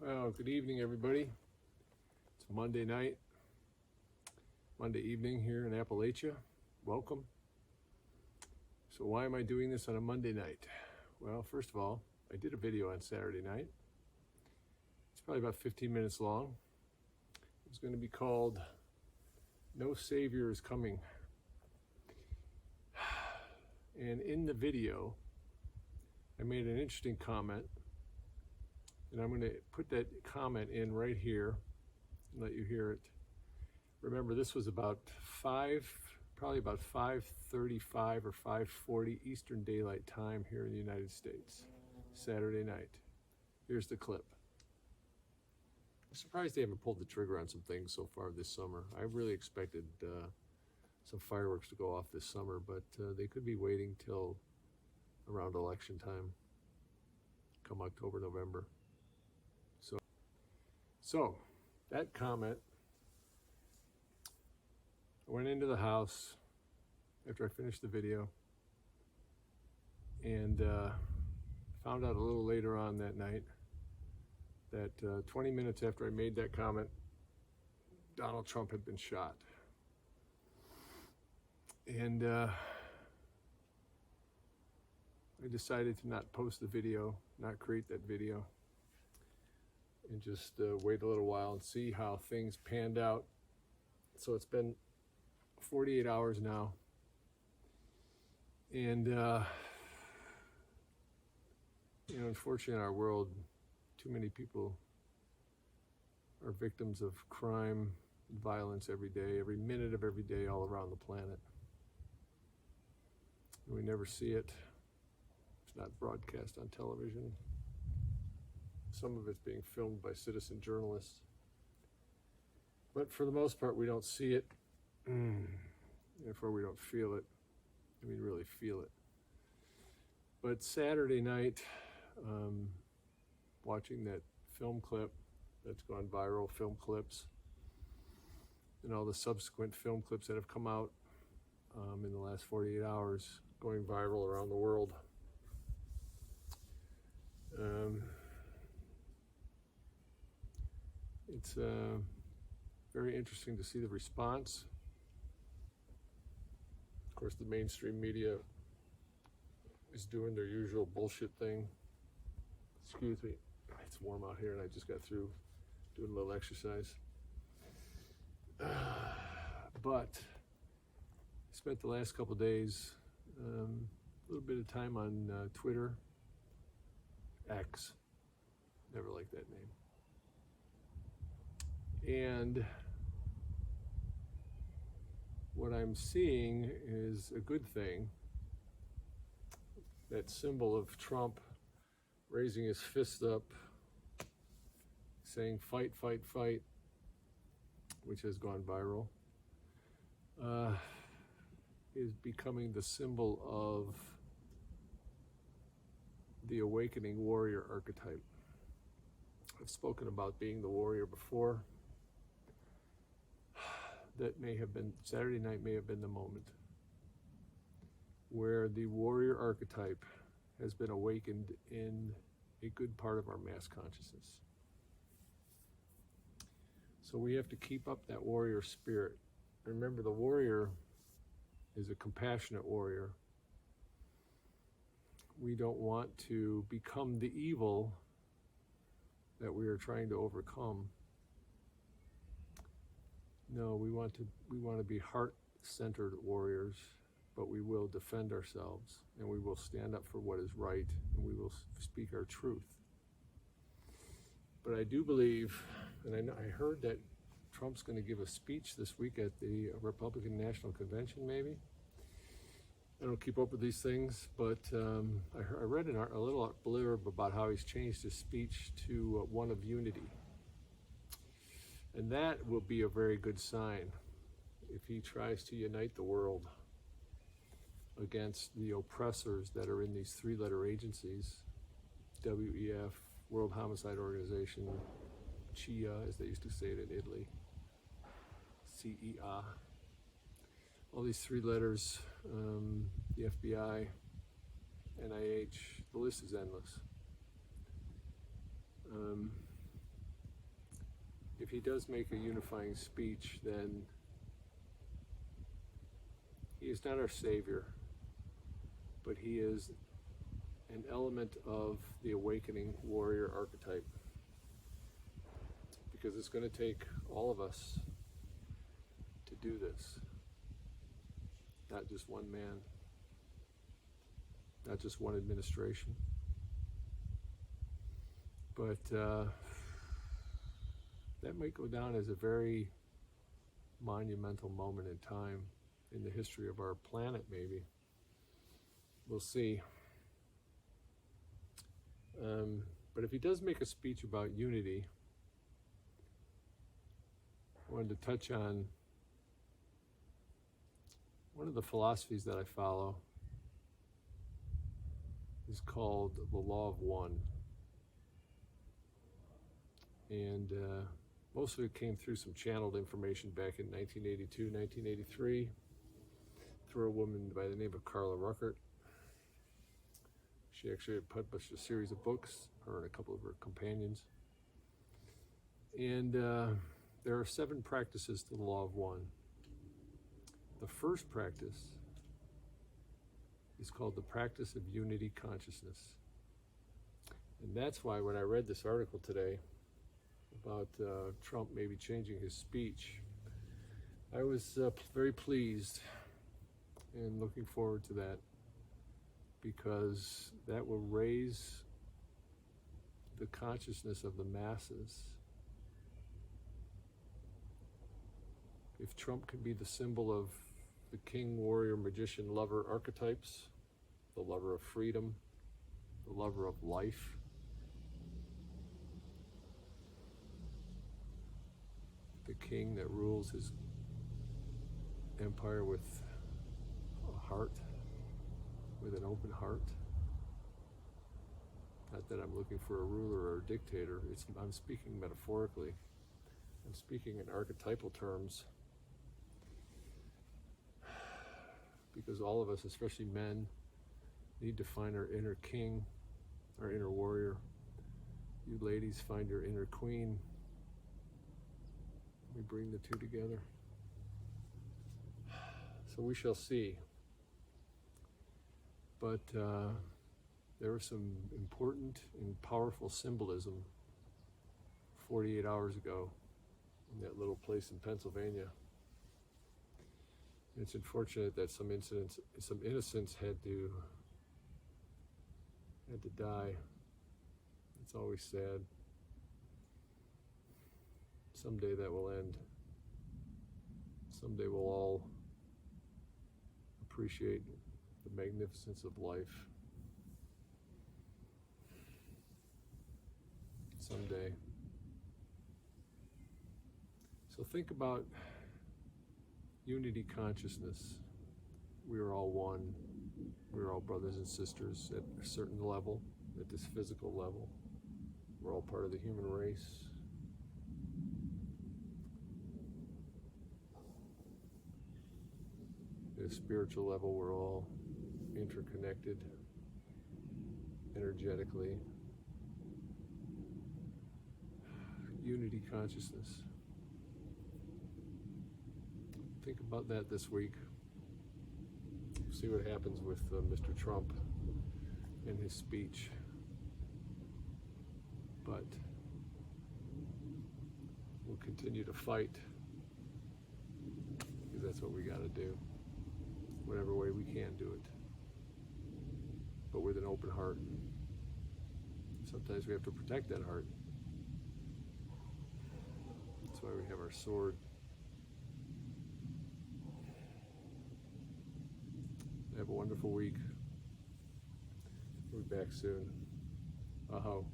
Well, good evening, everybody. It's Monday night, Monday evening here in Appalachia. Welcome. So why am I doing this on a Monday night? Well, first of all, I did a video on Saturday night. It's probably about 15 minutes long. It's going to be called No Savior is Coming. And in the video, I made an interesting comment. And I'm going to put that comment in right here and let you hear it. Remember, this was about probably about 5:35 or 5:40 Eastern Daylight Time here in the United States, Saturday night. Here's the clip. I'm surprised they haven't pulled the trigger on some things so far this summer. I really expected some fireworks to go off this summer, but they could be waiting till around election time, come October, November. So, that comment, I went into the house after I finished the video and found out a little later on that night that 20 minutes after I made that comment, Donald Trump had been shot. And I decided to not post the video, not create that video, and just wait a little while and see how things panned out. So it's been 48 hours now, and unfortunately in our world, too many people are victims of crime and violence every day, every minute of every day, all around the planet. And we never see it. It's not broadcast on television. Some of it's being filmed by citizen journalists. But for the most part, we don't see it. Therefore, we don't feel it. I mean, really feel it. But Saturday night, watching that film clip that's gone viral, film clips, and all the subsequent film clips that have come out in the last 48 hours, going viral around the world. It's very interesting to see the response. Of course, the mainstream media is doing their usual bullshit thing. Excuse me, it's warm out here and I just got through doing a little exercise. But I spent the last couple days, a little bit of time on Twitter, X, never liked that name. And what I'm seeing is a good thing. That symbol of Trump raising his fist up, saying fight, fight, fight, which has gone viral, is becoming the symbol of the awakening warrior archetype. I've spoken about being the warrior before. That may have been, Saturday night may have been the moment where the warrior archetype has been awakened in a good part of our mass consciousness. So we have to keep up that warrior spirit. Remember, the warrior is a compassionate warrior. We don't want to become the evil that we are trying to overcome. No, we want to be heart-centered warriors, but we will defend ourselves, and we will stand up for what is right, and we will speak our truth. But I do believe, and I heard that Trump's going to give a speech this week at the Republican National Convention, maybe. I don't keep up with these things, but I read a little blurb about how he's changed his speech to one of unity. And that will be a very good sign if he tries to unite the world against the oppressors that are in these three-letter agencies, WEF, World Homicide Organization, CIA, as they used to say it in Italy, CEA. All these three letters, the FBI, NIH, the list is endless. if he does make a unifying speech, then he is not our savior, but he is an element of the awakening warrior archetype. Because it's going to take all of us to do this. Not just one man, not just one administration. But that might go down as a very monumental moment in time in the history of our planet, maybe. We'll see. But if he does make a speech about unity, I wanted to touch on one of the philosophies that I follow is called the Law of One. And most of it came through some channeled information back in 1982, 1983, through a woman by the name of Carla Ruckert. She actually had published a series of books, her and a couple of her companions. And there are 7 practices to the Law of One. The first practice is called the practice of unity consciousness. And that's why when I read this article today about Trump maybe changing his speech, I was very pleased and looking forward to that, because that will raise the consciousness of the masses. If Trump can be the symbol of the king, warrior, magician, lover archetypes, the lover of freedom, the lover of life, the king that rules his empire with a heart, with an open heart. Not that I'm looking for a ruler or a dictator. I'm speaking metaphorically. I'm speaking in archetypal terms. Because all of us, especially men, need to find our inner king, our inner warrior. You ladies find your inner queen. We bring the two together. So we shall see. But there was some important and powerful symbolism 48 hours ago in that little place in Pennsylvania. It's unfortunate that some innocents had to die. It's always sad. Someday that will end. Someday we'll all appreciate the magnificence of life. Someday. So think about unity consciousness. We are all one. We are all brothers and sisters at a certain level, at this physical level. We're all part of the human race. At a spiritual level, we're all interconnected energetically. Unity consciousness. Think about that this week. See what happens with Mr. Trump and his speech. But we'll continue to fight, because that's what we got to do. Whatever way we can do it. But with an open heart. Sometimes we have to protect that heart. That's why we have our sword. Have a wonderful week. We'll be back soon. Aho.